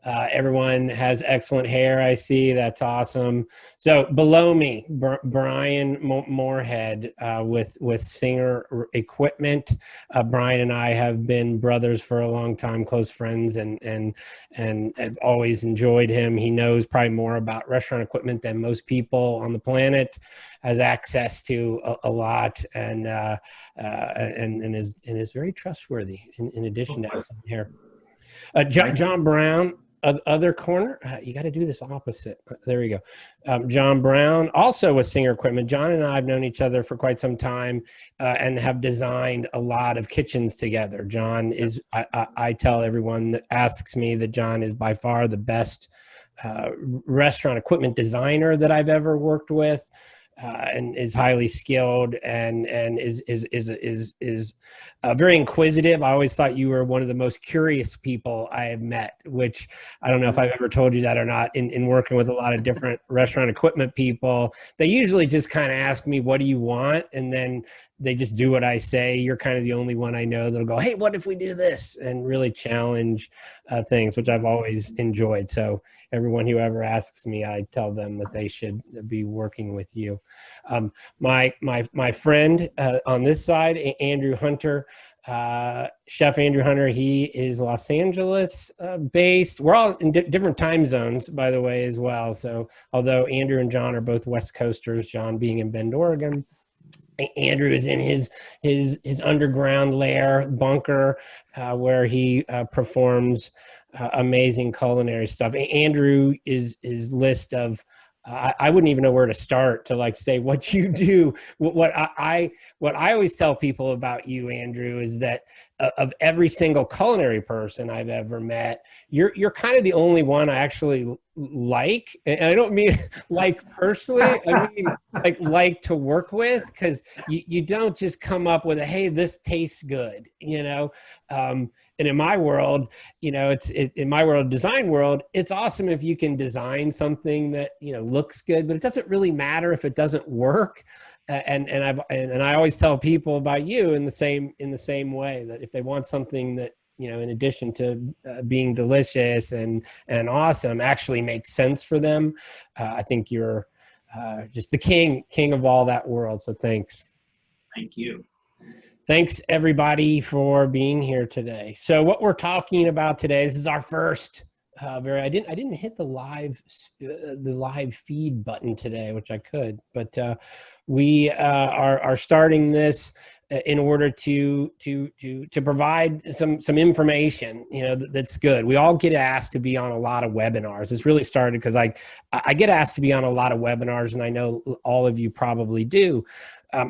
Everyone has excellent hair. I see. That's awesome. So below me, Brian Moorhead with Singer Equipment. Brian and I have been brothers for a long time, close friends, and I've always enjoyed him. He knows probably more about restaurant equipment than most people on the planet. Has access to a lot, and is very trustworthy. In addition to excellent hair. John Brown, other corner. You got to do this opposite. There we go. John Brown, also with Singer Equipment. John and I have known each other for quite some time and have designed a lot of kitchens together. John is, I tell everyone that asks me that John is by far the best restaurant equipment designer that I've ever worked with. And is highly skilled and is very inquisitive. I always thought you were one of the most curious people I have met, which I don't know if I've ever told you that or not. In working with a lot of different restaurant equipment people, they usually just kind of ask me, "What do you want?" and then they just do what I say. You're kind of the only one I know that'll go, "Hey, what if we do this?" and really challenge things, which I've always enjoyed. So everyone who ever asks me, I tell them that they should be working with you. My friend on this side, Andrew Hunter, Chef Andrew Hunter, he is Los Angeles based. We're all in different time zones, by the way, as well. So although Andrew and John are both West Coasters, John being in Bend, Oregon, Andrew is in his underground lair bunker where he performs amazing culinary stuff. Andrew is list of I wouldn't even know where to start to like say what you do. What I always tell people about you, Andrew, is that of every single culinary person I've ever met, you're kind of the only one I actually like, and I don't mean like personally. I mean like to work with, because you don't just come up with a, hey, this tastes good, you know. And in my world, you know, in my world, design world, it's awesome if you can design something that, you know, looks good, but it doesn't really matter if it doesn't work. And I always tell people about you in the same way, that if they want something that, you know, in addition to being delicious and awesome, actually makes sense for them, I think you're just the king of all that world. So thanks. Thank you. Thanks everybody for being here today. So what we're talking about today, this is our first I didn't hit the live feed button today, which I could, but we are starting this in order to provide some information, you know, that's good. We all get asked to be on a lot of webinars. It's really started because I get asked to be on a lot of webinars, and I know all of you probably do.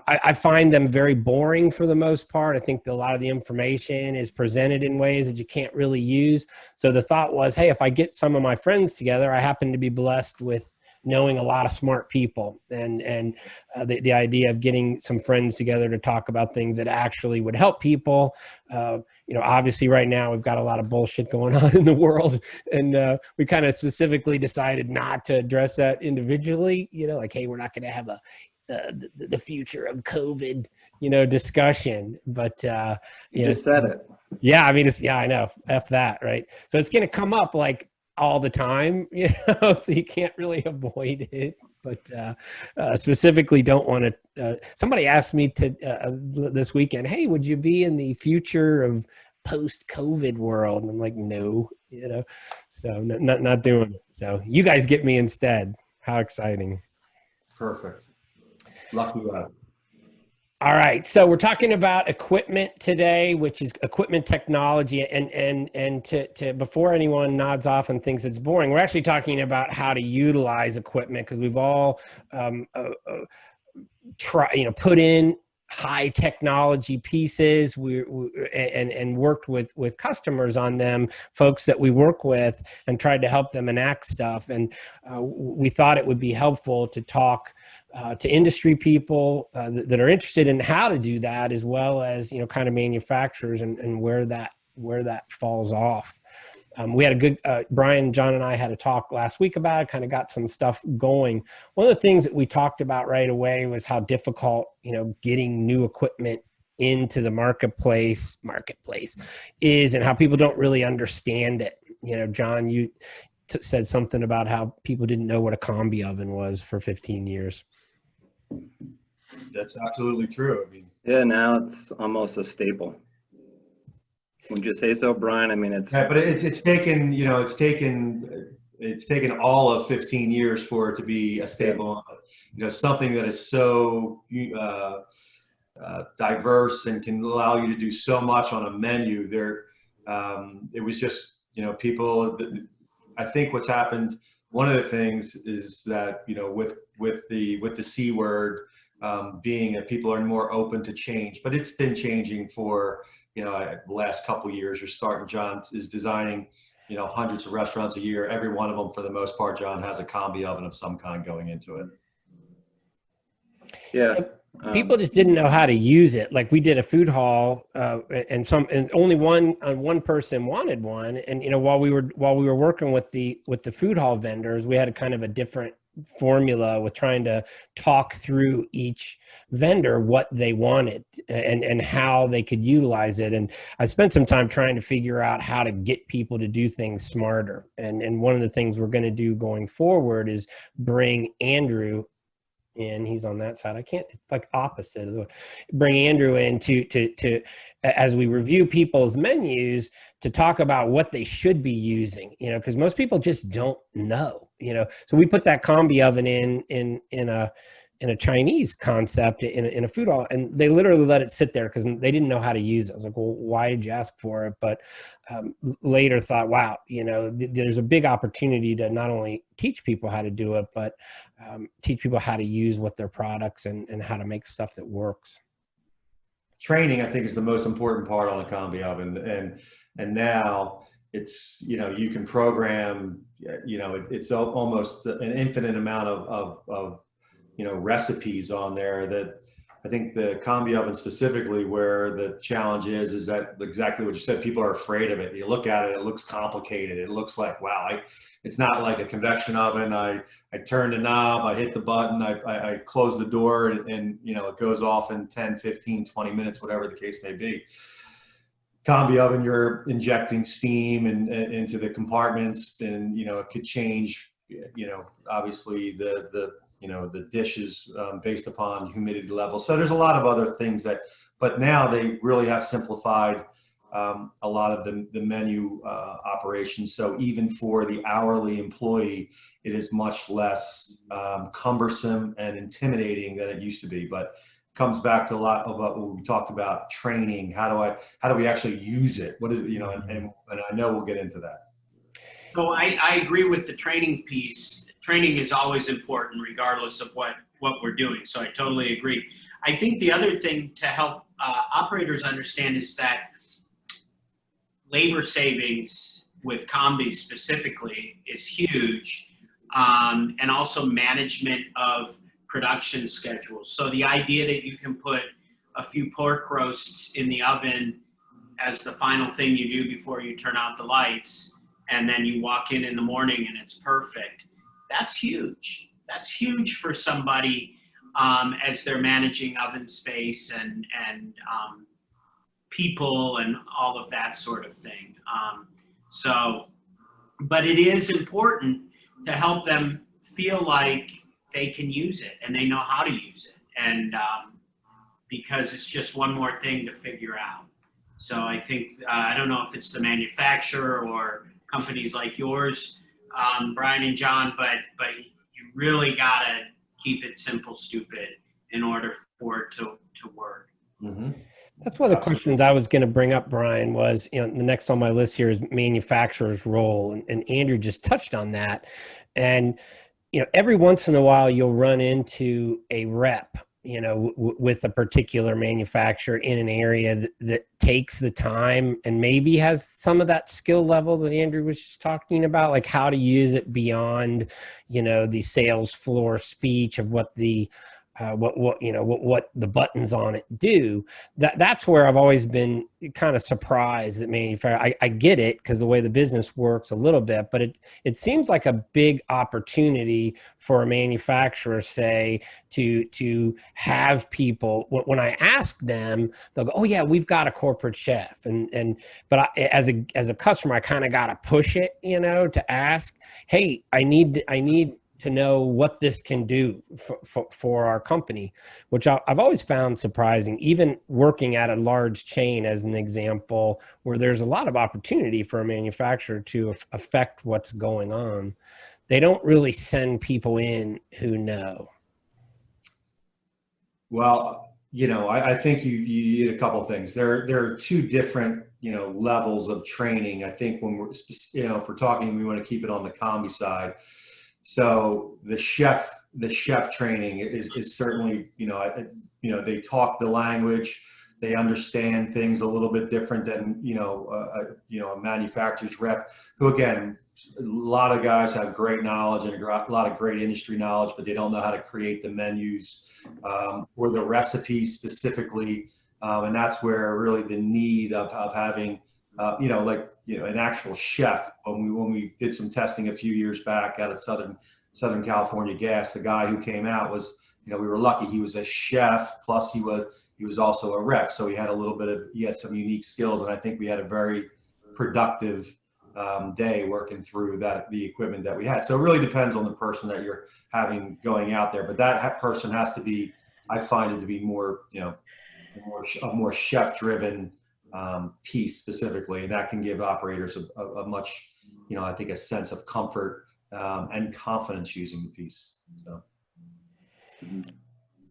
I find them very boring for the most part. I think that a lot of the information is presented in ways that you can't really use. So the thought was, hey, if I get some of my friends together, I happen to be blessed with knowing a lot of smart people, and the idea of getting some friends together to talk about things that actually would help people. You know, obviously right now we've got a lot of bullshit going on in the world, and we kind of specifically decided not to address that individually, you know, like, hey, we're not going to have the future of COVID, you know, discussion, but you just said it. Yeah, I mean, I know, F that, right? So it's going to come up like all the time, you know, so you can't really avoid it. But specifically don't want to, somebody asked me this weekend, hey, would you be in the future of post-COVID world? And I'm like, no, you know, so not doing it. So you guys get me instead. How exciting. Perfect. Lucky us. All right, so we're talking about equipment today, which is equipment technology, and to before anyone nods off and thinks it's boring, we're actually talking about how to utilize equipment, because we've all put in high technology pieces and worked with customers on them, folks that we work with, and tried to help them enact stuff. And we thought it would be helpful to talk to industry people that are interested in how to do that, as well as, you know, kind of manufacturers and where that falls off. We had a good, Brian, John, and I had a talk last week about it, kind of got some stuff going. One of the things that we talked about right away was how difficult, you know, getting new equipment into the marketplace is, and how people don't really understand it. John, you said something about how people didn't know what a combi oven was for 15 years. That's absolutely true. I mean, yeah, now it's almost a staple. Would you say so, Brian? I mean, it's yeah, but it's taken, it's taken all of 15 years for it to be a staple. Something that is so diverse and can allow you to do so much on a menu. It was just, people. I think what's happened. One of the things is that with the C word being that people are more open to change, but it's been changing for the last couple of years. You're starting. John is designing hundreds of restaurants a year. Every one of them, for the most part, John, has a combi oven of some kind going into it. yeah. So people just didn't know how to use it. Like we did a food hall, and only one person wanted one. And while we were working with the food hall vendors, we had a kind of a different formula with trying to talk through each vendor what they wanted and how they could utilize it. And I spent some time trying to figure out how to get people to do things smarter. And one of the things we're going to do going forward is bring Andrew in. He's on that side. It's like opposite of the, bring Andrew in to as we review people's menus, to talk about what they should be using, because most people just don't know, so we put that combi oven in a Chinese concept in a food hall, and they literally let it sit there because they didn't know how to use it. I was like, well, why did you ask for it? But later thought, wow, there's a big opportunity to not only teach people how to do it, but teach people how to use what their products and how to make stuff that works. Training, I think, is the most important part on a combi oven, and now it's you can program, it's almost an infinite amount of recipes on there. That I think the combi oven specifically, where the challenge is that exactly what you said. People are afraid of it. You look at it, it looks complicated. It looks like, wow, it's not like a convection oven. I turn the knob, I hit the button, I close the door, and it goes off in 10, 15, 20 minutes, whatever the case may be. Combi oven, you're injecting steam into the compartments, and it could change, obviously the dishes based upon humidity level. So there's a lot of other things but now they really have simplified a lot of the menu operations. So even for the hourly employee, it is much less cumbersome and intimidating than it used to be. But it comes back to a lot of what we talked about: training. How do we actually use it? What is it? And I know we'll get into that. So I agree with the training piece. Training is always important, regardless of what we're doing. So I totally agree. I think the other thing to help operators understand is that labor savings with combis specifically is huge, and also management of production schedules. So the idea that you can put a few pork roasts in the oven as the final thing you do before you turn out the lights, and then you walk in the morning and it's perfect. That's huge. That's huge for somebody as they're managing oven space and people and all of that sort of thing. But it is important to help them feel like they can use it and they know how to use it, and because it's just one more thing to figure out. So I think, I don't know if it's the manufacturer or companies like yours, Brian and John, but you really gotta keep it simple, stupid, in order for it to work. Mm-hmm. That's one of the questions I was going to bring up, Brian, was, the next on my list here is manufacturer's role. And Andrew just touched on that. And, every once in a while you'll run into a rep, with a particular manufacturer in an area that takes the time and maybe has some of that skill level that Andrew was just talking about, like how to use it beyond, the sales floor speech of what the what the buttons on it do. That's where I've always been kind of surprised that I get it because the way the business works a little bit, but it seems like a big opportunity for a manufacturer, say, to have people, when I ask them, they'll go, oh yeah, we've got a corporate chef, but as a customer, I kind of got to push it, to ask, hey, I need to know what this can do for our company, which I've always found surprising, even working at a large chain as an example, where there's a lot of opportunity for a manufacturer to affect what's going on. They don't really send people in who know. Well, I think you did a couple of things. There are two different, levels of training. I think when we're, if we're talking, we want to keep it on the combi side. So the chef training is certainly, they talk the language, they understand things a little bit different than, a manufacturer's rep, who, again, a lot of guys have great knowledge and a lot of great industry knowledge, but they don't know how to create the menus or the recipes specifically. And that's where really the need of having, an actual chef. When we did some testing a few years back out at Southern California Gas, the guy who came out was, we were lucky. He was a chef, plus he was also a rep. So he had some unique skills, and I think we had a very productive day working through the equipment that we had. So it really depends on the person that you're having going out there, but that person has to be, I find it to be more, a more chef-driven piece specifically, and that can give operators a much, I think, a sense of comfort and confidence using the piece. So.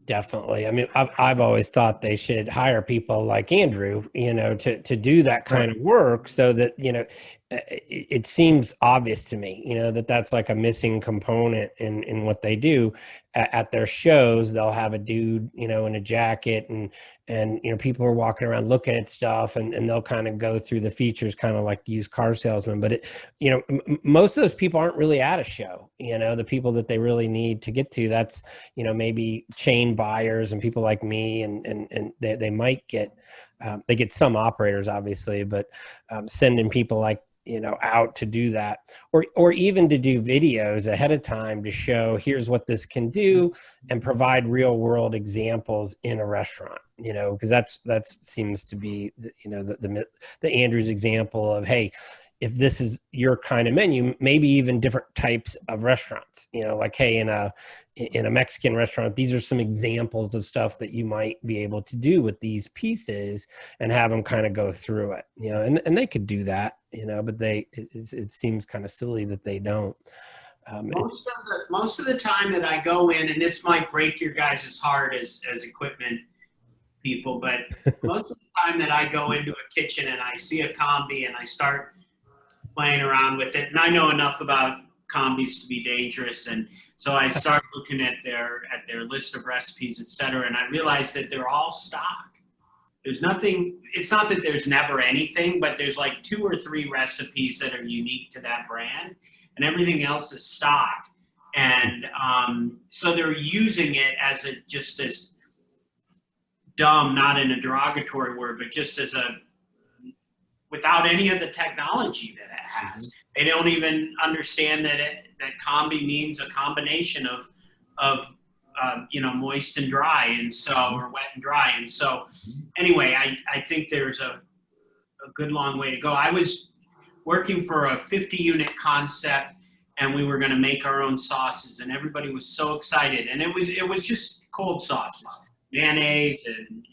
Definitely. I mean, I've always thought they should hire people like Andrew, to do that kind of work, so that, it seems obvious to me, that's like a missing component in what they do at their shows. They'll have a dude, in a jacket, and people are walking around looking at stuff, and they'll kind of go through the features, kind of like used car salesman. But most of those people aren't really at a show. The people that they really need to get to, that's, maybe chain buyers and people like me, and they might get, they get some operators, obviously, but sending people like, out to do that, or even to do videos ahead of time to show, here's what this can do, and provide real world examples in a restaurant, because that seems to be, the Andrew's example of, hey, if this is your kind of menu, maybe even different types of restaurants, like, hey, in a Mexican restaurant, these are some examples of stuff that you might be able to do with these pieces, and have them kind of go through it, and they could do that, but it seems kind of silly that they don't. Most of the time that I go in, and this might break your guys' heart as equipment people, but most of the time that I go into a kitchen and I see a combi and I start playing around with it, and I know enough about combis to be dangerous, and so I start looking at their list of recipes, etc., and I realize that they're all stock. There's nothing, it's not that there's never anything, but there's like 2 or 3 recipes that are unique to that brand, and everything else is stock. And so they're using it as just as dumb, not in a derogatory word, but just as without any of the technology that it has. They don't even understand that combi means a combination of moist and dry, and so, or wet and dry. And so anyway, I think there's a good long way to go. I was working for a 50-unit concept, and we were going to make our own sauces, and everybody was so excited. And it was just cold sauces, mayonnaise and,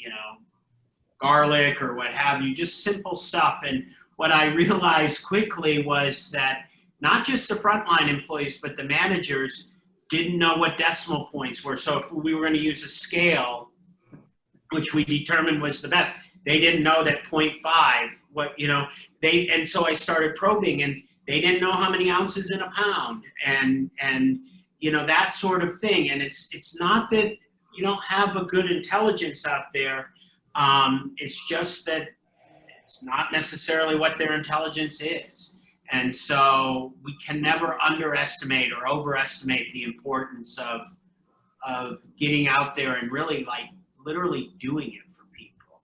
garlic or what have you, just simple stuff. And what I realized quickly was that not just the frontline employees, but the managers didn't know what decimal points were. So if we were going to use a scale, which we determined was the best, they didn't know that 0.5, and so I started probing, and they didn't know how many ounces in a pound, and that sort of thing. And it's not that you don't have a good intelligence out there. It's just that it's not necessarily what their intelligence is. And so we can never underestimate or overestimate the importance getting out there and really like literally doing it for people.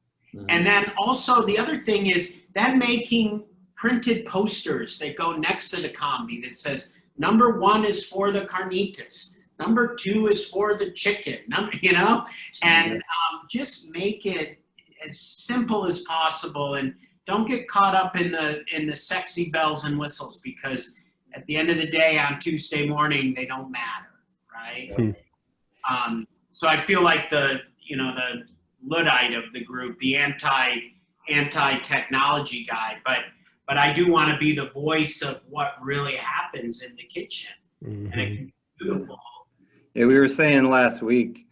And then also the other thing is then making printed posters that go next to the combi that says number 1 is for the carnitas, number 2 is for the chicken, you know, and just make it as simple as possible, and don't get caught up in the sexy bells and whistles, because at the end of the day on Tuesday morning they don't matter, right? So I feel like the Luddite of the group, the anti-technology guy, but I do want to be the voice of what really happens in the kitchen, and it can be beautiful. Yeah, we were saying last week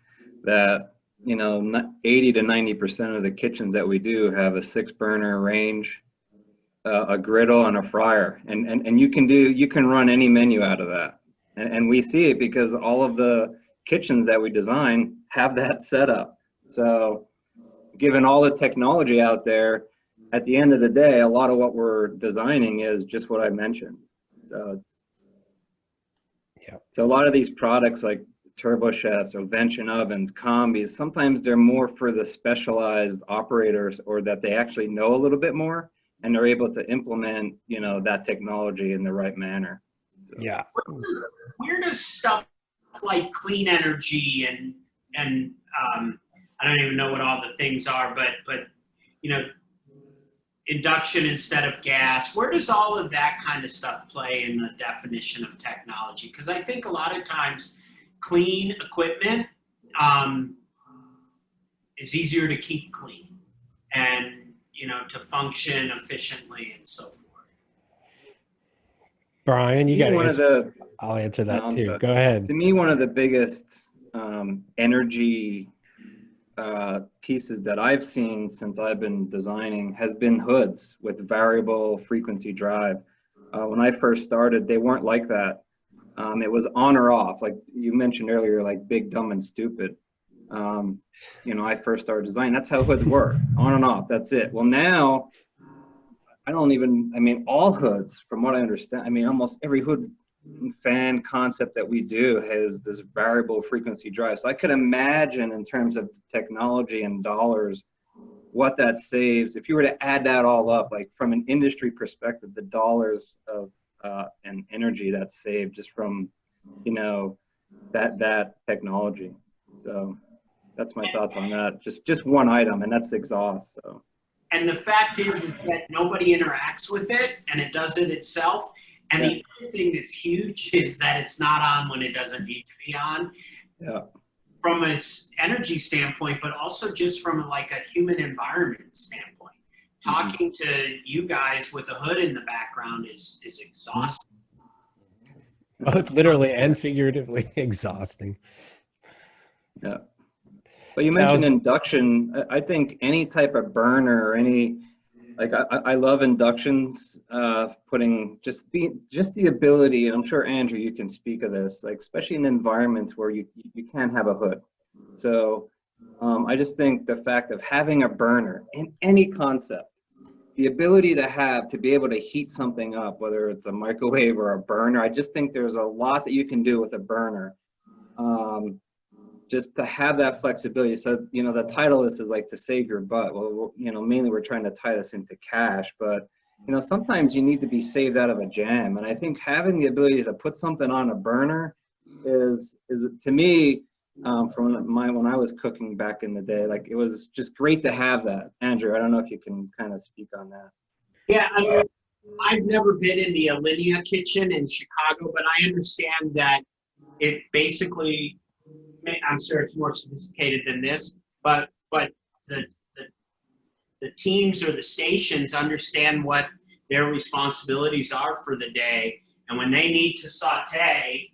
that 80 to 90% of the kitchens that we do have a 6-burner range, a griddle, and a fryer, and you can run any menu out of that, and we see it because all of the kitchens that we design have that setup. So given all the technology out there, at the end of the day, a lot of what we're designing is just what I mentioned. So so a lot of these products like turbo chefs or vention ovens, combis, sometimes they're more for the specialized operators, or that they actually know a little bit more and they're able to implement that technology in the right manner. So. Yeah. Where does stuff like clean energy and I don't even know what all the things are, but induction instead of gas, where does all of that kind of stuff play in the definition of technology? Because I think a lot of times clean equipment is easier to keep clean and to function efficiently and so forth. Brian, you got one of the. I'll answer that I'm too. sorry. Go ahead. To me, one of the biggest energy pieces that I've seen since I've been designing has been hoods with variable frequency drive. When I first started, they weren't like that. It was on or off, like you mentioned earlier, like big, dumb, and stupid. I first started designing. That's how hoods work, on and off. That's it. Well, now all hoods, from what I understand, almost every hood fan concept that we do has this variable frequency drive. So I could imagine, in terms of technology and dollars, what that saves if you were to add that all up, like from an industry perspective, the dollars of and energy that's saved just from that technology. So that's my thoughts on that. Just one item, and that's exhaust. So. And the fact is that nobody interacts with it, and it does it itself. And the other thing that's huge is that it's not on when it doesn't need to be on. Yeah. From an energy standpoint, but also just from a human environment standpoint. Talking to you guys with a hood in the background is exhausting. Both literally and figuratively exhausting. Yeah. But you mentioned induction. I think any type of burner or I love inductions, putting just the ability, and I'm sure Andrew, you can speak of this, like especially in environments where you can't have a hood. So I just think the fact of having a burner in any concept, the ability to be able to heat something up, whether it's a microwave or a burner, I just think there's a lot that you can do with a burner. Just to have that flexibility. So, the title of this is like to save your butt. Well, mainly we're trying to tie this into cash, but, sometimes you need to be saved out of a jam. And I think having the ability to put something on a burner is to me, when I was cooking back in the day, like it was just great to have that. Andrew, I don't know if you can kind of speak on that. Yeah, I've never been in the Alinea kitchen in Chicago, but I understand that it basically, I'm sure it's more sophisticated than this, but the teams or the stations understand what their responsibilities are for the day, and when they need to saute.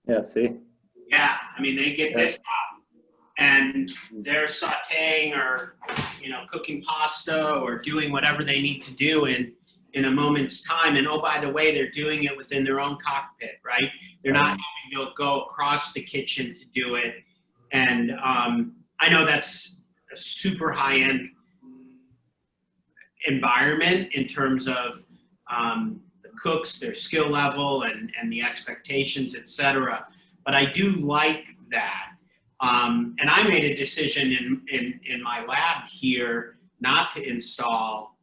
Yeah. See. Yeah, they get this up, and they're sauteing or cooking pasta or doing whatever they need to do in a moment's time. And oh, by the way, they're doing it within their own cockpit, right? They're not having to go across the kitchen to do it. And I know that's a super high-end environment in terms of the cooks, their skill level, and the expectations, et cetera. But I do like that. And I made a decision in my lab here not to install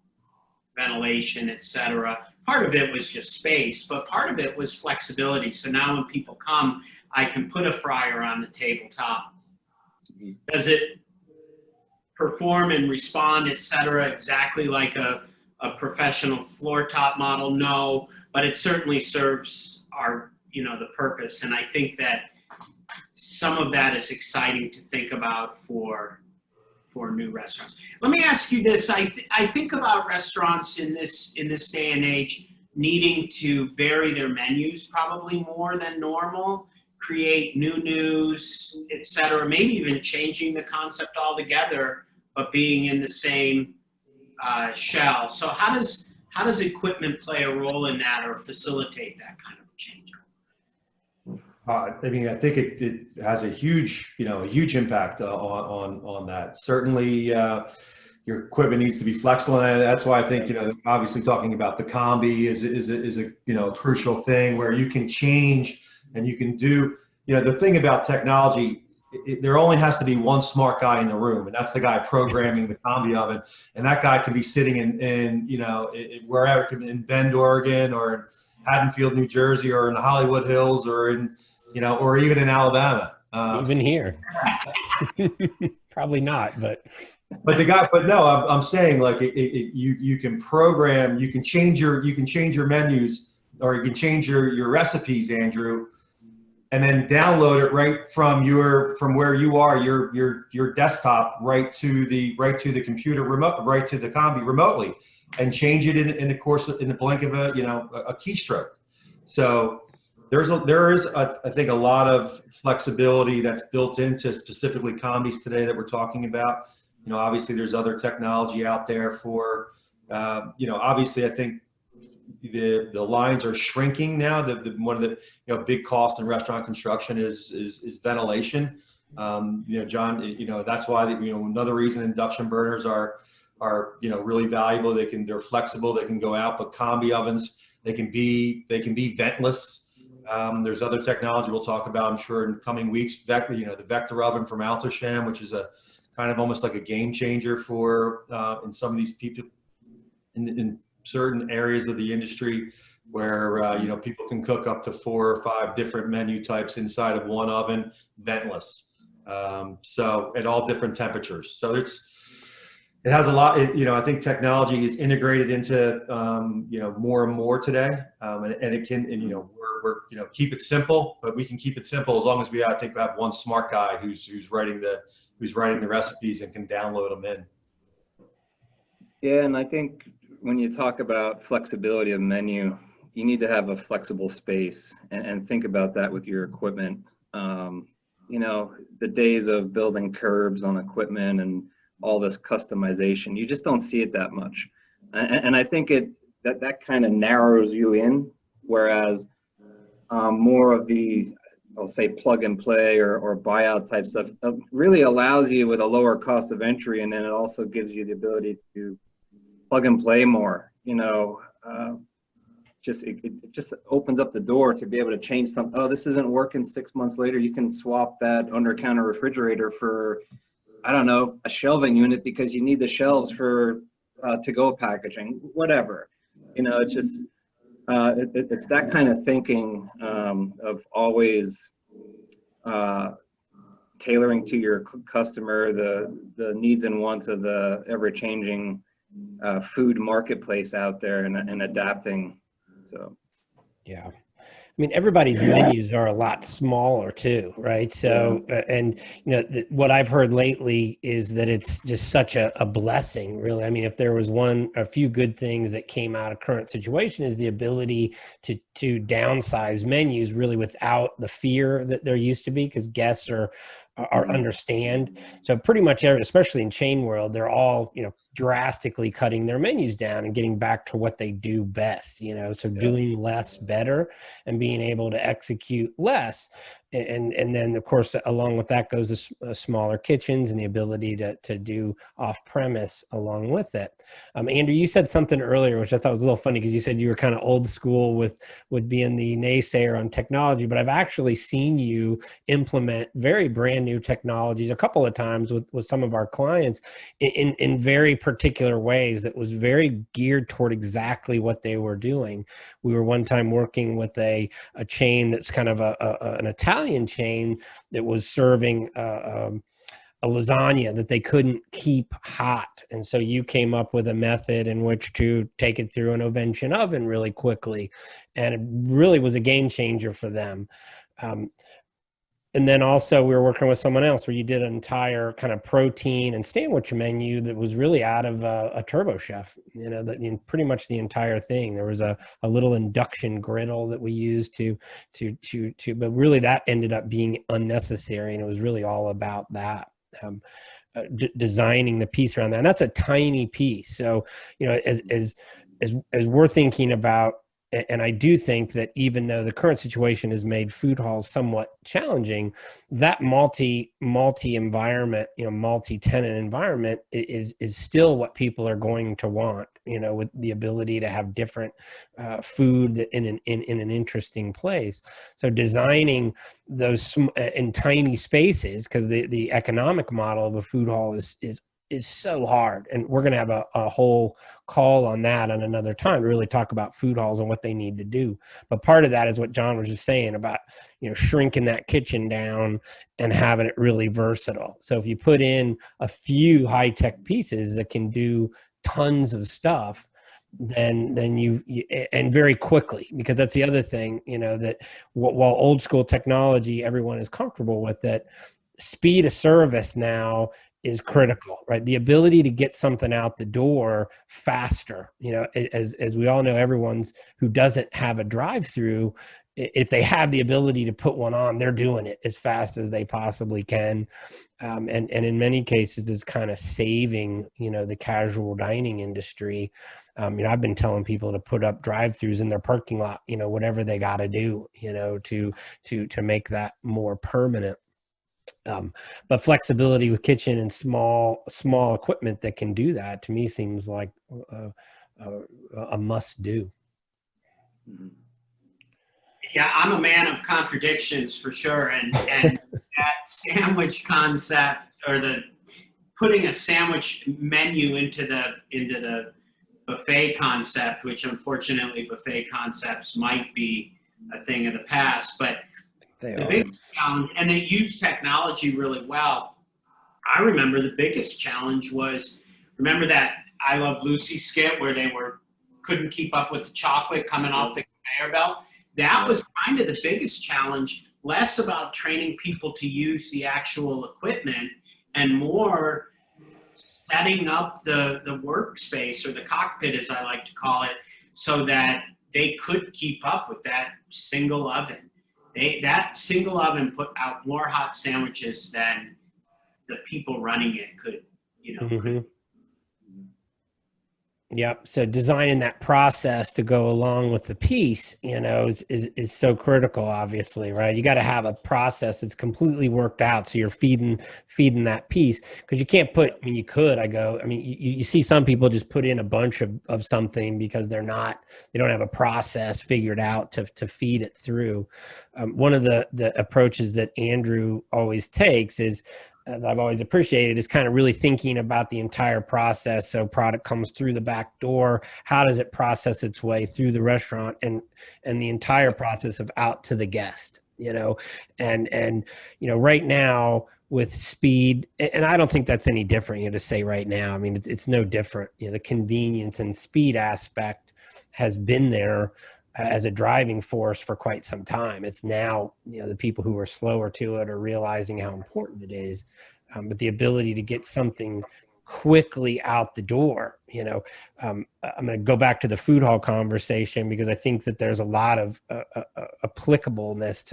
ventilation, et cetera. Part of it was just space, but part of it was flexibility. So now when people come, I can put a fryer on the tabletop. Does it perform and respond, et cetera, exactly like a professional floor top model? No, but it certainly serves our, the purpose. And I think that some of that is exciting to think about for new restaurants. Let me ask you this. I think about restaurants in this day and age needing to vary their menus probably more than normal, create new news, et cetera, maybe even changing the concept altogether, but being in the same shell. So how does equipment play a role in that or facilitate that kind of change? I mean, I think it has a huge impact on that. Certainly, your equipment needs to be flexible, and that's why I think obviously talking about the combi is a crucial thing where you can change and you can do the thing about technology. There only has to be one smart guy in the room, and that's the guy programming the combi oven, and that guy could be sitting in wherever, in Bend, Oregon, or in Haddonfield, New Jersey, or in the Hollywood Hills, or in or even in Alabama. Even here. Probably not, but no, I'm saying like you can program, you can change your menus, or you can change your recipes, Andrew, and then download it right from where you are, your desktop, right to the computer remote, right to the combi remotely, and change it in the blink of a keystroke. So there is I think a lot of flexibility that's built into specifically combis today that we're talking about. Obviously there's other technology out there for obviously I think the lines are shrinking now. One of the big costs in restaurant construction is ventilation. John, that's why another reason induction burners are really valuable. They're flexible, they can go out, but combi ovens, they can be ventless. There's other technology we'll talk about, I'm sure, in coming weeks. The Vector oven from Alto-Shaam, which is a kind of almost like a game changer for in some of these people in certain areas of the industry where people can cook up to 4 or 5 different menu types inside of one oven, ventless. So at all different temperatures. So it has a lot. I think technology is integrated into more and more today, and it can. And we're keep it simple, but we can keep it simple as long as we have one smart guy who's writing the recipes and can download them in. Yeah, and I think when you talk about flexibility of menu, you need to have a flexible space and think about that with your equipment. The days of building curbs on equipment and all this customization, you just don't see it that much. And I think that kind of narrows you in, whereas more of the, I'll say, plug and play or buyout type stuff really allows you with a lower cost of entry, and then it also gives you the ability to plug and play more. It just opens up the door to be able to change something. Oh, this isn't working 6 months later. You can swap that under-counter refrigerator for, I don't know, a shelving unit because you need the shelves for to-go packaging, whatever. It's just, it's that kind of thinking of always tailoring to your customer, the needs and wants of the ever-changing food marketplace out there, and adapting. So, yeah. I mean, everybody's menus are a lot smaller too, right? So, and what I've heard lately is that it's just such a blessing, really. I mean, if there was a few good things that came out of current situation is the ability to downsize menus really without the fear that there used to be, because guests are understand. So pretty much, especially in chain world, they're all, drastically cutting their menus down and getting back to what they do best, so doing less better and being able to execute less. And then of course along with that goes the smaller kitchens and the ability to do off premise along with it. Andrew, you said something earlier which I thought was a little funny, because you said you were kind of old school with being the naysayer on technology, but I've actually seen you implement very brand new technologies a couple of times with some of our clients in very particular ways that was very geared toward exactly what they were doing. We were one time working with a chain that's kind of an Italian chain that was serving a lasagna that they couldn't keep hot. And so you came up with a method in which to take it through an Ovention oven really quickly. And it really was a game changer for them. And then also we were working with someone else where you did an entire kind of protein and sandwich menu that was really out of a Turbo Chef, pretty much the entire thing. There was a little induction griddle that we used but really that ended up being unnecessary. And it was really all about that. Designing the piece around that. And that's a tiny piece. So, as we're thinking about, and I do think that even though the current situation has made food halls somewhat challenging, that multi environment, multi-tenant environment is still what people are going to want, with the ability to have different food in an interesting place. So designing those in tiny spaces, because the economic model of a food hall is so hard. And we're going to have a whole call on that on another time to really talk about food halls and what they need to do. But part of that is what John was just saying about, shrinking that kitchen down and having it really versatile. So if you put in a few high-tech pieces that can do tons of stuff, then you and very quickly, because that's the other thing, that while old school technology, everyone is comfortable with it, speed of service now is critical, right? The ability to get something out the door faster, as we all know, everyone's who doesn't have a drive-through, if they have the ability to put one on, they're doing it as fast as they possibly can. And in many cases is kind of saving, the casual dining industry. I've been telling people to put up drive-throughs in their parking lot, whatever they got to do, to make that more permanent. But flexibility with kitchen and small equipment that can do that, to me, seems like a must do. Yeah, I'm a man of contradictions for sure, and that sandwich concept, or the putting a sandwich menu into the buffet concept, which unfortunately buffet concepts might be a thing of the past, but the biggest challenge, and they use technology really well. I remember the biggest challenge was, remember that I Love Lucy skit where they couldn't keep up with the chocolate coming off the conveyor belt? That was kind of the biggest challenge, less about training people to use the actual equipment and more setting up the workspace, or the cockpit as I like to call it, so that they could keep up with that single oven. That single oven put out more hot sandwiches than the people running it could, could. Yep. So designing that process to go along with the piece, is so critical, obviously, right? You got to have a process that's completely worked out. So you're feeding that piece, because you can't you could, you see some people just put in a bunch of something because they don't have a process figured out to feed it through. One of the approaches that Andrew always takes is, I've always appreciated, is kind of really thinking about the entire process. So product comes through the back door, how does it process its way through the restaurant, and the entire process of out to the guest, and right now with speed, and I don't think that's any different, to say right now, it's no different. The convenience and speed aspect has been there as a driving force for quite some time. It's now, the people who are slower to it are realizing how important it is. But the ability to get something quickly out the door. I'm going to go back to the food hall conversation because I think that there's a lot of applicableness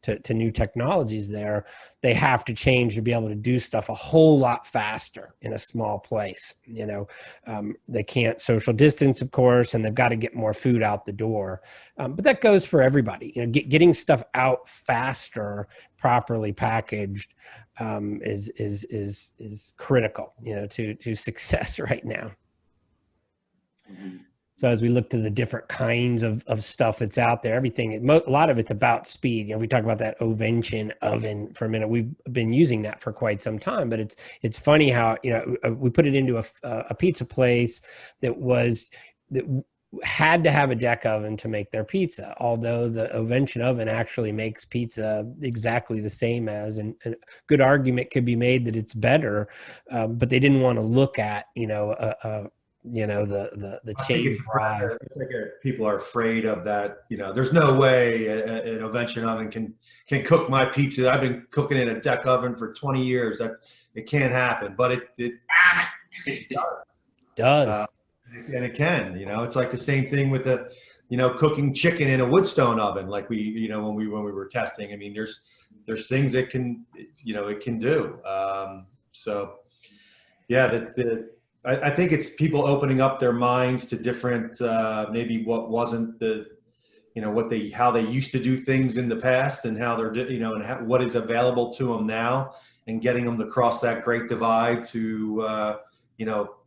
to new technologies there. They have to change to be able to do stuff a whole lot faster in a small place. They can't social distance, of course, and they've got to get more food out the door. But that goes for everybody. Getting stuff out faster, properly packaged, is critical, to success right now. Mhm. So as we look to the different kinds of stuff that's out there, a lot of it's about speed. We talk about that Ovention oven for a minute. We've been using that for quite some time, but it's funny how, we put it into a pizza place that had to have a deck oven to make their pizza, although the Ovention oven actually makes pizza exactly the same as, and a good argument could be made that it's better, but they didn't want to look at, the I think change. it's like people are afraid of that. There's no way an Ovention oven can cook my pizza. I've been cooking in a deck oven for 20 years. It can't happen, but it does. And it can. It's like the same thing with the, cooking chicken in a woodstone oven, like when we were testing. I mean, there's things it can do. So yeah, I think it's people opening up their minds to different, maybe what wasn't how they used to do things in the past, and how they're, and what is available to them now, and getting them to cross that great divide to,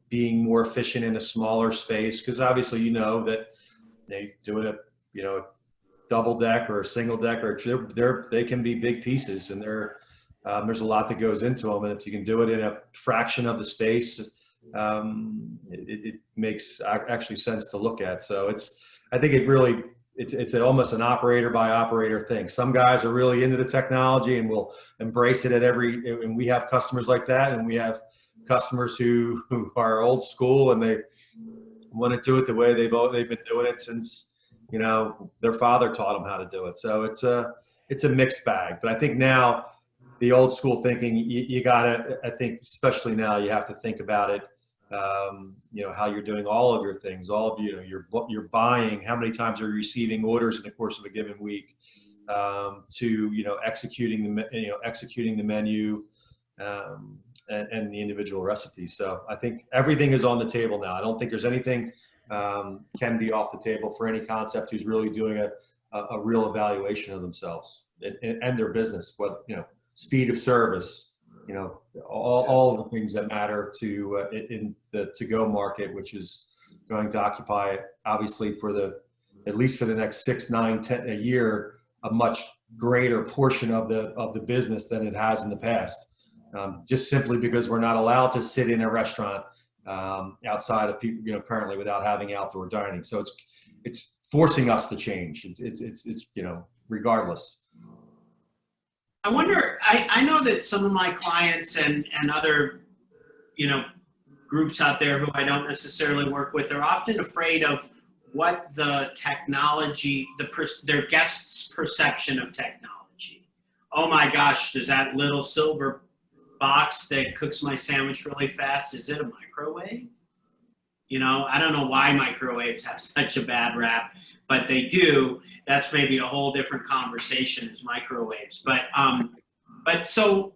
being more efficient in a smaller space. Because obviously, that they do it a double deck or a single deck, or they can be big pieces, and there's a lot that goes into them. And if you can do it in a fraction of the space, it makes actually sense to look at. So I think it's almost an operator by operator thing. Some guys are really into the technology and will embrace it and we have customers like that, and we have customers who are old school and they want to do it the way they've been doing it since, their father taught them how to do it. So it's a mixed bag. But I think now the old school thinking, you gotta, I think, especially now, you have to think about it, how you're doing all of your things, all of you're buying, how many times are you receiving orders in the course of a given week, to executing the menu, and the individual recipes. So I think everything is on the table now. I don't think there's anything can be off the table for any concept who's really doing a real evaluation of themselves and their business. But speed of service, all of the things that matter to in the to-go market, which is going to occupy, obviously, at least for the next 6, 9, 10 a year, a much greater portion of the business than it has in the past. Just simply because we're not allowed to sit in a restaurant outside of people, currently, without having outdoor dining. So it's forcing us to change. It's regardless. I wonder, I know that some of my clients and other, groups out there who I don't necessarily work with are often afraid of what the technology, their guests' perception of technology. Oh my gosh, does that little silver box that cooks my sandwich really fast, is it a microwave? I don't know why microwaves have such a bad rap, but they do. That's maybe a whole different conversation, is microwaves. But so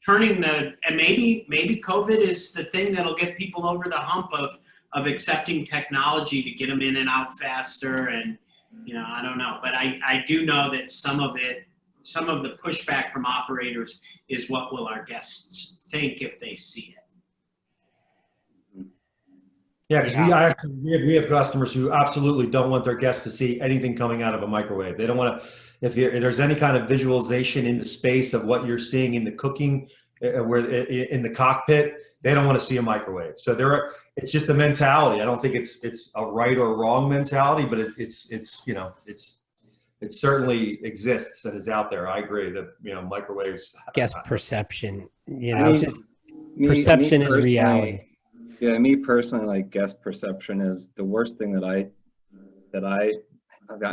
and maybe COVID is the thing that'll get people over the hump of accepting technology to get them in and out faster. And, I don't know, but I do know that some of the pushback from operators is, what will our guests think if they see it? Yeah, because we have customers who absolutely don't want their guests to see anything coming out of a microwave. They don't want to, if there's any kind of visualization in the space of what you're seeing in the cooking, where in the cockpit, they don't want to see a microwave. So it's just a mentality. I don't think it's a right or wrong mentality, but it certainly exists and is out there. I agree that microwaves. Guest perception, perception is reality. Yeah, me personally, like, guest perception is the worst thing that I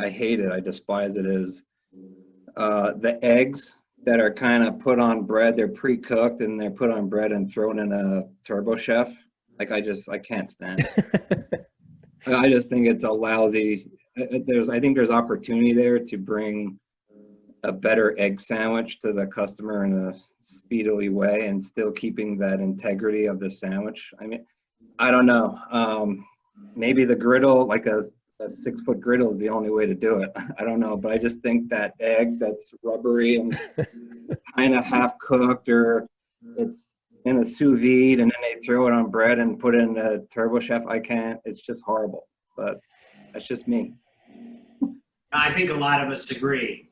hate it. I despise it. Is the eggs that are kind of put on bread. They're pre-cooked and they're put on bread and thrown in a turbo chef. Like I can't stand it. I just think it's a lousy. I think there's opportunity there to bring a better egg sandwich to the customer in a speedily way and still keeping that integrity of the sandwich. I mean, I don't know. Maybe the griddle, like a 6-foot griddle, is the only way to do it. I don't know, but I just think that egg that's rubbery and kind of half cooked, or it's in a sous vide and then they throw it on bread and put it in a turbo chef. I can't. It's just horrible. But that's just me. I think a lot of us agree.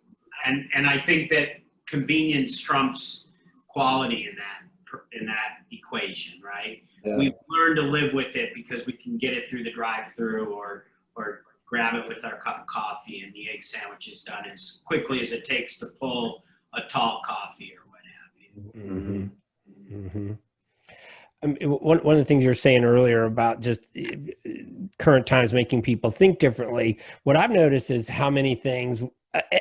And I think that convenience trumps quality in that equation, right? Yeah. We've learned to live with it because we can get it through the drive-through or grab it with our cup of coffee, and the egg sandwich is done as quickly as it takes to pull a tall coffee or what have you. Mm-hmm. Mm-hmm. One of the things you were saying earlier about just current times making people think differently, what I've noticed is how many things,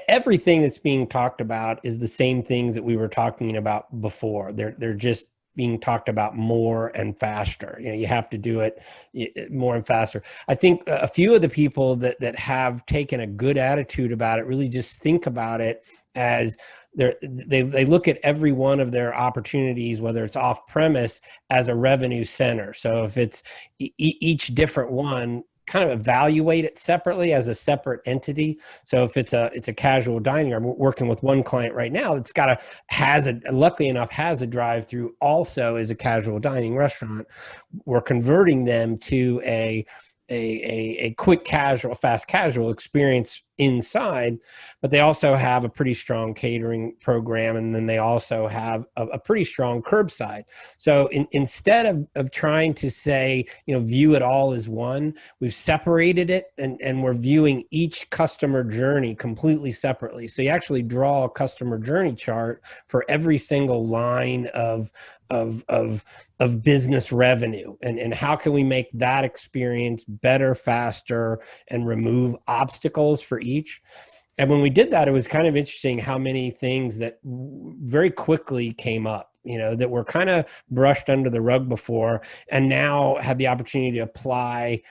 everything that's being talked about is the same things that we were talking about before. They're just being talked about more and faster. You know, you have to do it more and faster. I think a few of the people that have taken a good attitude about it really just think about it as they look at every one of their opportunities, whether it's off premise, as a revenue center. So if it's each different one, kind of evaluate it separately as a separate entity. So if it's a casual dining, I'm working with one client right now that's luckily enough has a drive-through, also is a casual dining restaurant. We're converting them to a quick casual, fast casual experience inside, but they also have a pretty strong catering program, and then they also have a pretty strong curbside. So instead of trying to say, view it all as one, we've separated it, and we're viewing each customer journey completely separately. So you actually draw a customer journey chart for every single line of business revenue, and how can we make that experience better, faster, and remove obstacles for each. And when we did that, it was kind of interesting how many things that very quickly came up, that were kind of brushed under the rug before, and now have the opportunity to apply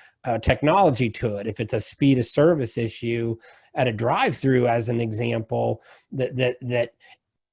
technology to it. If it's a speed of service issue at a drive-through, as an example, that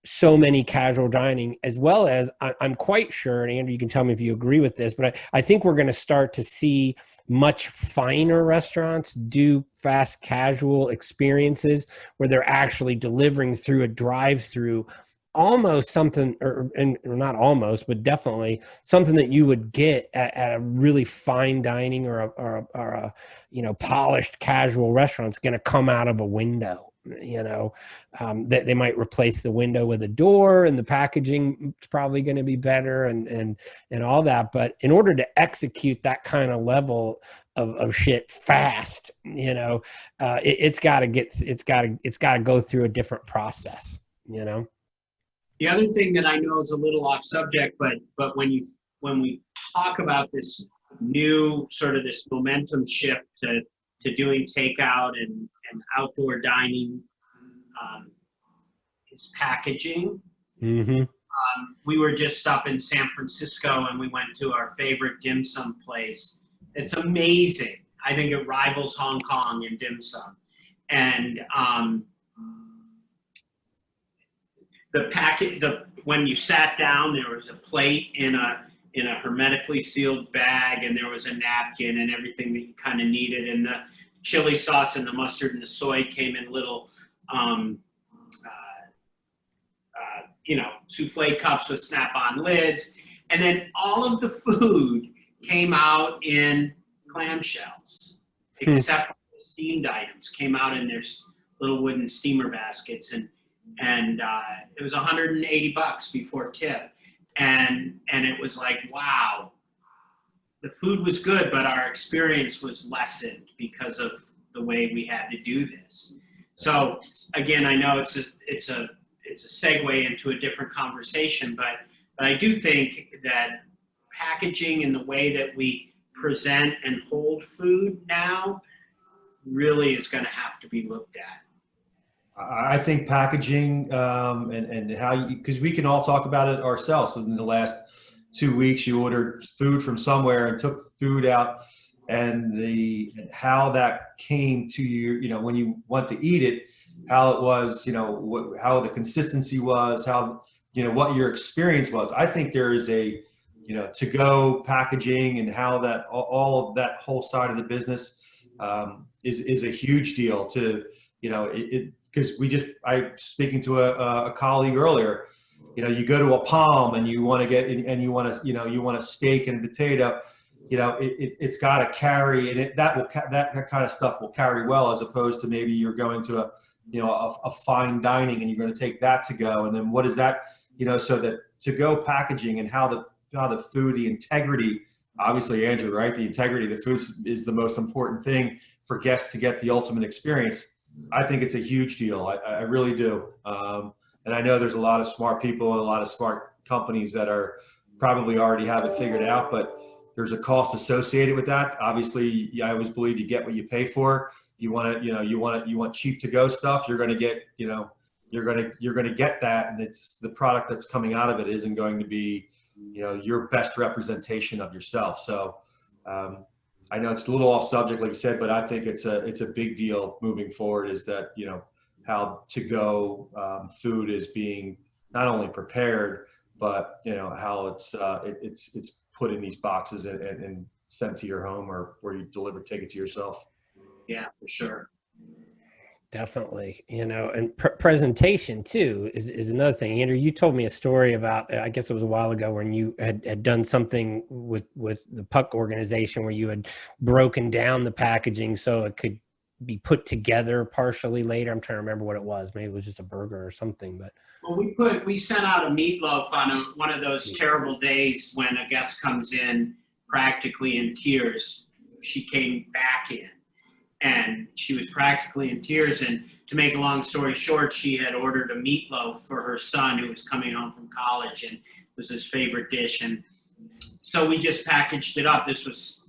so many casual dining, as well as I'm quite sure, and Andrew, you can tell me if you agree with this, but I think we're going to start to see much finer restaurants do fast casual experiences where they're actually delivering through a drive-through, almost something, or not almost, but definitely something that you would get at a really fine dining or a polished casual restaurant. It's going to come out of a window. That they might replace the window with a door, and the packaging is probably going to be better, and all that. But in order to execute that kind of level of shit fast, it's got to go through a different process. The other thing that I know is a little off subject, but when we talk about this new sort of this momentum shift to doing takeout and outdoor dining, is packaging. Mm-hmm. We were just up in San Francisco, and we went to our favorite dim sum place. It's amazing. I think it rivals Hong Kong in dim sum. And when you sat down, there was a plate in a hermetically sealed bag, and there was a napkin and everything that you kind of needed, and the chili sauce and the mustard and the soy came in little souffle cups with snap-on lids, and then all of the food came out in clamshells, except for the steamed items came out in their little wooden steamer baskets, and it was $180 before tip, and it was like, wow, the food was good, but our experience was lessened because of the way we had to do this. So again, I know it's a segue into a different conversation, but I do think that packaging and the way that we present and hold food now really is going to have to be looked at. I think packaging and how you, because we can all talk about it ourselves. In the last 2 weeks, you ordered food from somewhere and took food out, and how that came to you, when you want to eat it, how it was, how the consistency was, how, what your experience was. I think there is a, to go packaging and how that all of that whole side of the business is a huge deal to, because I speaking to a colleague earlier, you go to a Palm and you want to get, and you want to, you want a steak and a potato, it's got to carry, and that kind of stuff will carry well, as opposed to maybe you're going to a fine dining and you're going to take that to go. And then what is that, so that to go packaging and how the food, the integrity, obviously, Andrew, right? The integrity of the food is the most important thing for guests to get the ultimate experience. I think it's a huge deal. I really do. And I know there's a lot of smart people and a lot of smart companies that are probably already have it figured out, but there's a cost associated with that. Obviously, I always believe you get what you pay for. You want to, you want cheap to go stuff. You're going to get, you're going to get that, and it's the product that's coming out of it isn't going to be, your best representation of yourself. So I know it's a little off subject, like you said, but I think it's a big deal moving forward, is that, how to go food is being not only prepared, but how it's put in these boxes and sent to your home, or where you take it to yourself. Yeah, for sure. Definitely, and presentation too is another thing. Andrew, you told me a story about, I guess it was a while ago, when you had done something with the Puck organization where you had broken down the packaging so it could be put together partially later. I'm trying to remember what it was. Maybe it was just a burger or something, but. Well, we sent out a meatloaf on one of those terrible days when a guest comes in practically in tears. She came back in, and she was practically in tears. And to make a long story short, she had ordered a meatloaf for her son who was coming home from college, and it was his favorite dish. And so we just packaged it up. This was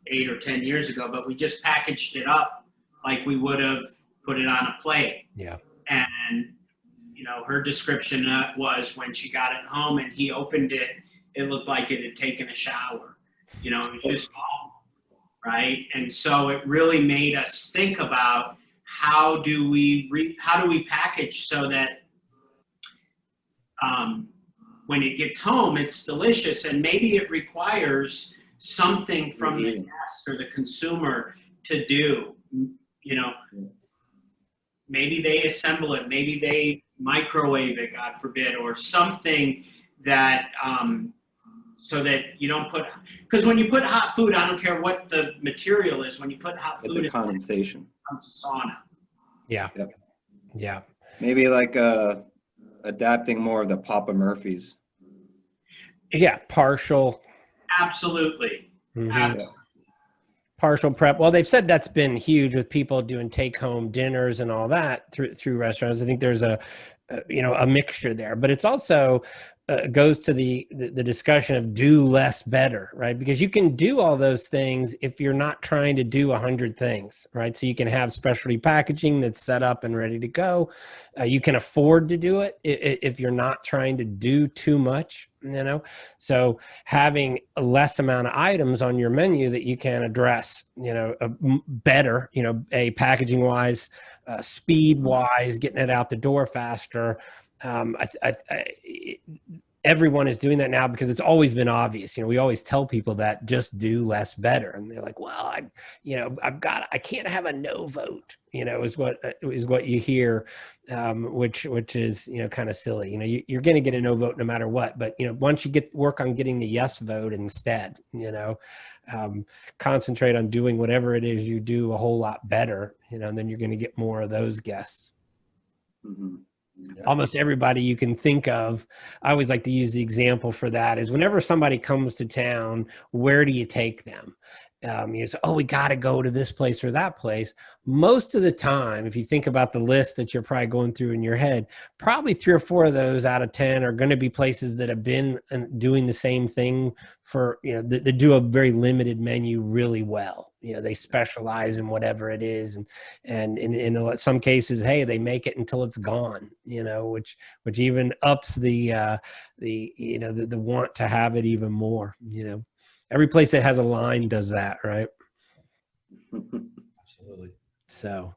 8 or 10 years ago, but we just packaged it up like we would have put it on a plate. Yeah. And, her description was, when she got it home and he opened it, it looked like it had taken a shower. It was just awful, right? And so it really made us think about how do we package so that when it gets home, it's delicious, and maybe it requires something from the guest or the consumer to do. Maybe they assemble it, maybe they microwave it, God forbid, or something that so that you don't put, because when you put hot food, I don't care what the material is, when you put hot food, the condensation, it becomes a sauna. Yeah. Yep. Yeah. Maybe like adapting more of the Papa Murphy's. Yeah. Partial. Absolutely. Mm-hmm. Absolutely. Partial prep. Well, they've said that's been huge with people doing take-home dinners and all that through restaurants. I think there's a mixture there, but it's also goes to the discussion of do less better, right? Because you can do all those things if you're not trying to do 100 things, right? So you can have specialty packaging that's set up and ready to go. You can afford to do it if you're not trying to do too much, So having a less amount of items on your menu that you can address, better, packaging wise, speed wise, getting it out the door faster. Everyone is doing that now because it's always been obvious. We always tell people that just do less better, and they're like, "Well, I can't have a no vote." Is what you hear, which is kind of silly. You're going to get a no vote no matter what. But once you work on getting the yes vote instead, concentrate on doing whatever it is you do a whole lot better. And then you're going to get more of those guests. Mm-hmm. Yeah. Almost everybody you can think of. I always like to use the example for that is whenever somebody comes to town, where do you take them? You say, oh, we got to go to this place or that place. Most of the time, if you think about the list that you're probably going through in your head, probably 3 or 4 of those out of 10 are going to be places that have been doing the same thing for, that do a very limited menu really well. They specialize in whatever it is. And in some cases, hey, they make it until it's gone, which even ups the want to have it even more, Every place that has a line does that, right? Absolutely. So,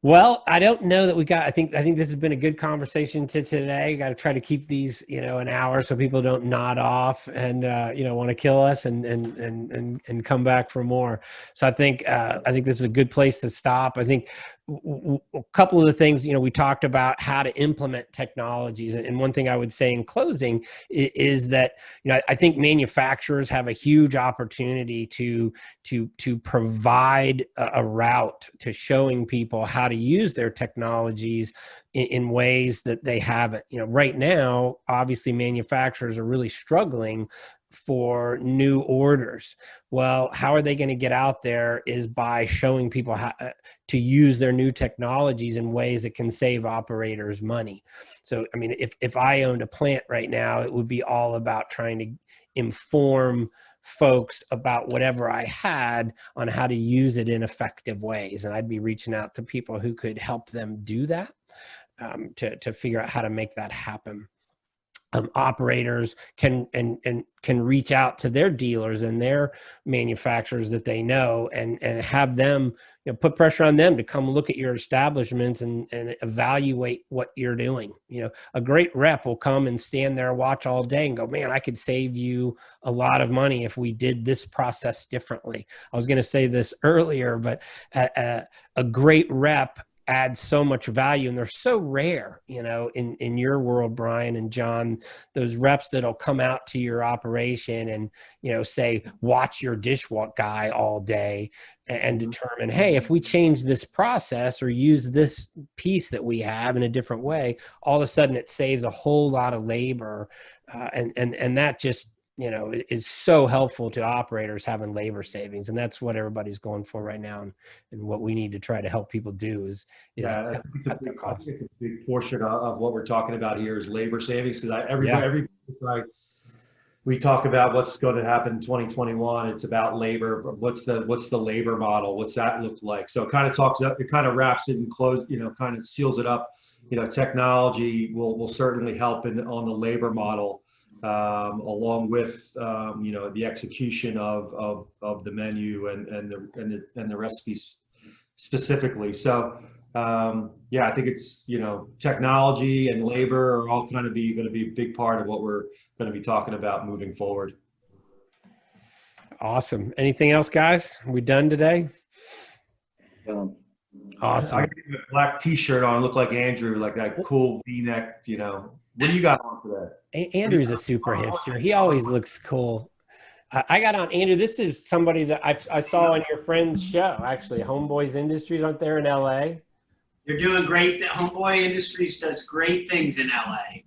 well, I don't know that I think this has been a good conversation today. Got to try to keep these, an hour so people don't nod off and, want to kill us and come back for more. So I think this is a good place to stop. I think a couple of the things, we talked about how to implement technologies. And one thing I would say in closing is that, I think manufacturers have a huge opportunity to provide a route to showing people how to use their technologies in ways that they haven't. Right now, obviously manufacturers are really struggling for new orders. Well, how are they going to get out there is by showing people how to use their new technologies in ways that can save operators money. So, I mean, if I owned a plant right now, it would be all about trying to inform folks about whatever I had on how to use it in effective ways. And I'd be reaching out to people who could help them do that, to figure out how to make that happen. Operators can reach out to their dealers and their manufacturers that they know and have them, put pressure on them to come look at your establishments and evaluate what you're doing. A great rep will come and stand there, watch all day and go, man, I could save you a lot of money if we did this process differently. I was going to say this earlier, but a great rep adds so much value, and they're so rare, in your world, Brian and John, those reps that'll come out to your operation and, say, watch your dishwasher guy all day and determine, hey, if we change this process or use this piece that we have in a different way, all of a sudden it saves a whole lot of labor. And that just, is so helpful to operators having labor savings. And that's what everybody's going for right now. And what we need to try to help people do is I think it's a big portion of what we're talking about here is labor savings. Because every we talk about what's going to happen in 2021. It's about labor. What's the labor model? What's that look like? So it kind of wraps it and kind of seals it up. Technology will certainly help on the labor model. Along with the execution of the menu and the recipes specifically. So I think it's technology and labor are all kind of going to be a big part of what we're going to be talking about moving forward. Awesome. Anything else, guys? Are we done today? Awesome. I got a black T-shirt on, look like Andrew, like that cool V-neck. What do you got on today? Andrew's a super hipster. He always looks cool. I got on, Andrew, this is somebody that I saw on your friend's show, actually. Homeboys Industries, aren't there in LA? They're doing great. Homeboy Industries does great things in LA.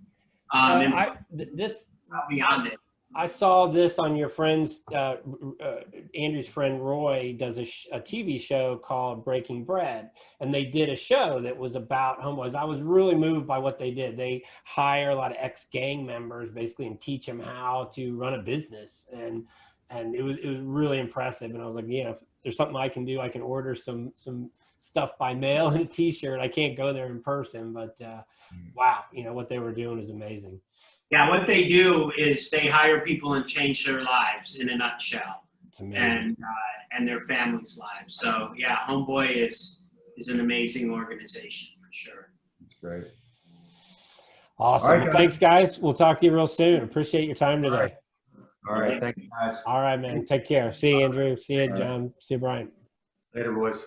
Beyond it. I saw this on your friend's, Andrew's friend Roy does a TV show called Breaking Bread. And they did a show that was about homeboys. I was really moved by what they did. They hire a lot of ex-gang members basically and teach them how to run a business. And it was really impressive. And I was like, if there's something I can do, I can order some stuff by mail and a T-shirt. I can't go there in person, but wow, what they were doing is amazing. Yeah, what they do is they hire people and change their lives in a nutshell. It's amazing. And their families' lives. So yeah, Homeboy is an amazing organization for sure. That's great. Awesome. All right, well, thanks, guys. We'll talk to you real soon. Appreciate your time today. All right. Thank you, guys. All right, man. Take care. See you, Andrew. See you, John. See you, Brian. Later, boys.